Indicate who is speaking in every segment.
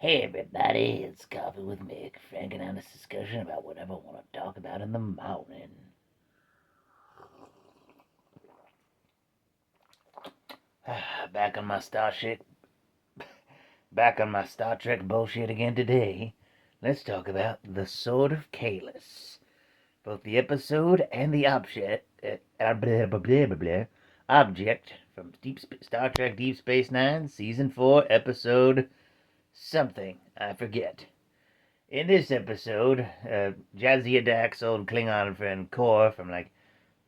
Speaker 1: Hey everybody, it's Coffee with Mick, frank and honest discussion about whatever I want to talk about in the morning. Back on my Star Trek bullshit again today. Let's talk about the Sword of Kahless. Both the episode and the object from Star Trek Deep Space Nine, Season 4, Episode something. I forget. In this episode, Jadzia Dax, old Klingon friend Kor from what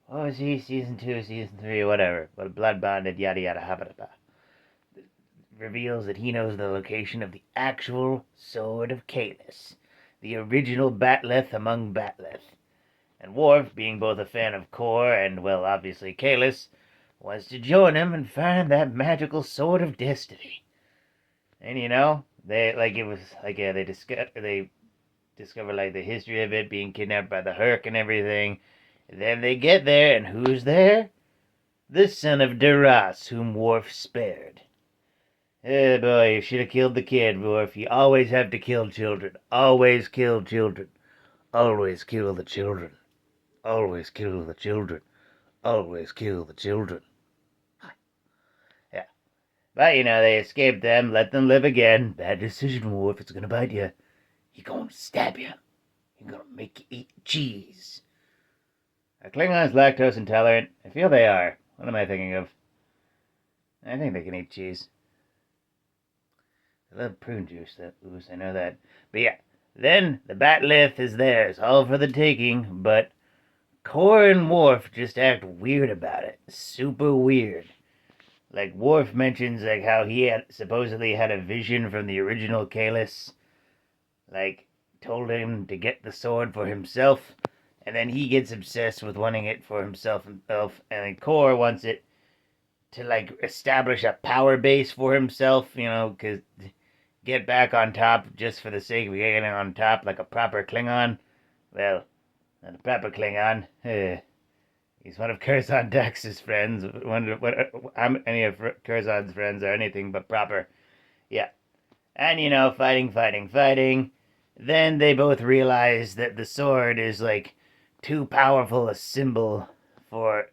Speaker 1: was he, season 2, season 3, whatever, but blood bonded, yada yada habba, reveals that he knows the location of the actual Sword of Kahless, the original Batleth among Batleth. And Worf, being both a fan of Kor and, well, obviously Kahless, wants to join him and find that magical Sword of Destiny. And they discover the history of it, being kidnapped by the Herc and everything. And then they get there, and who's there? The son of Duras, whom Worf spared. Oh boy, you should have killed the kid, Worf. You always have to kill children. Always kill children. Always kill the children. Always kill the children. Always kill the children. Yeah. But, they escaped them, let them live again. Bad decision, Worf. It's gonna bite you. He gonna stab you. He gonna make you eat cheese. Are Klingons lactose intolerant? I feel they are. What am I thinking of? I think they can eat cheese. I love prune juice. I know that. But yeah, then the Batleth is theirs, all for the taking, but Kor and Worf just act weird about it. Super weird. Like, Worf mentions, how he had supposedly had a vision from the original Kahless. Told him to get the sword for himself, and then he gets obsessed with wanting it for himself, and then Kor wants it to, establish a power base for himself, because get back on top just for the sake of getting on top like a proper Klingon. Well, not a proper Klingon. He's one of Curzon Dax's friends. How many of Curzon's friends are anything but proper. Yeah. And, fighting. Then they both realize that the sword is, too powerful a symbol for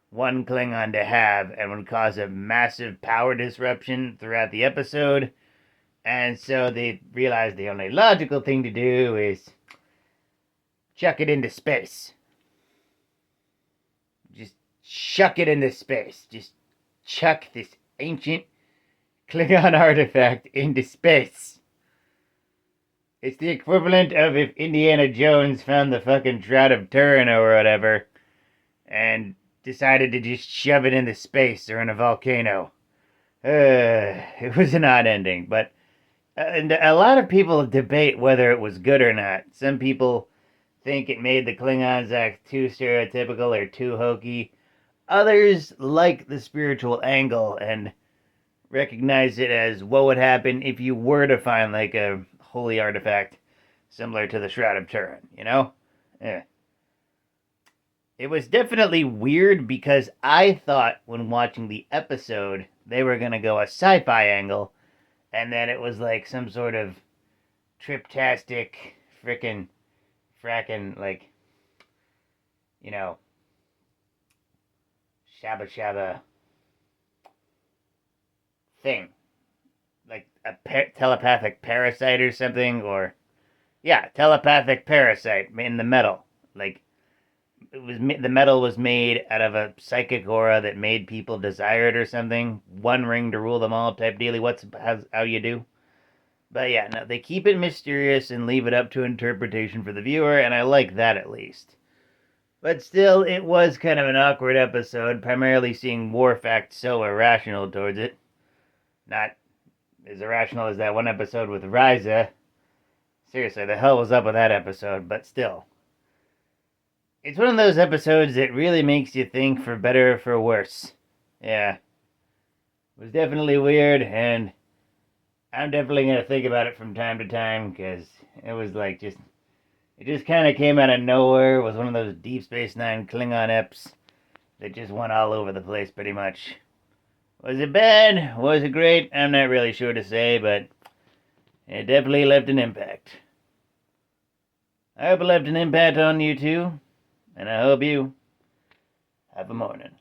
Speaker 1: one Klingon to have and would cause a massive power disruption throughout the episode. And so they realize the only logical thing to do is chuck it into space. Just chuck it into space. Just chuck this ancient Klingon artifact into space. It's the equivalent of if Indiana Jones found the fucking Shroud of Turin or whatever and decided to just shove it into space or in a volcano. It was an odd ending, but and a lot of people debate whether it was good or not. Some people think it made the Klingons act too stereotypical or too hokey. Others like the spiritual angle and recognize it as what would happen if you were to find a holy artifact similar to the Shroud of Turin, Yeah. It was definitely weird because I thought when watching the episode they were going to go a sci-fi angle, and then it was some sort of triptastic frackin' shabba thing. A telepathic parasite or something, or telepathic parasite in the metal. The metal was made out of a psychic aura that made people desire it or something. One ring to rule them all type dealy. How you do? But yeah, no, they keep it mysterious and leave it up to interpretation for the viewer, and I like that at least. But still, it was kind of an awkward episode, primarily seeing Worf act so irrational towards it. Not as irrational as that one episode with Ryza. Seriously, the hell was up with that episode, but still. It's one of those episodes that really makes you think for better or for worse. Yeah. It was definitely weird, and I'm definitely going to think about it from time to time, because it was it just kind of came out of nowhere. It was one of those Deep Space Nine Klingon eps that just went all over the place pretty much. Was it bad? Was it great? I'm not really sure to say, but It definitely left an impact. I hope it left an impact on you too, and I hope you have a morning.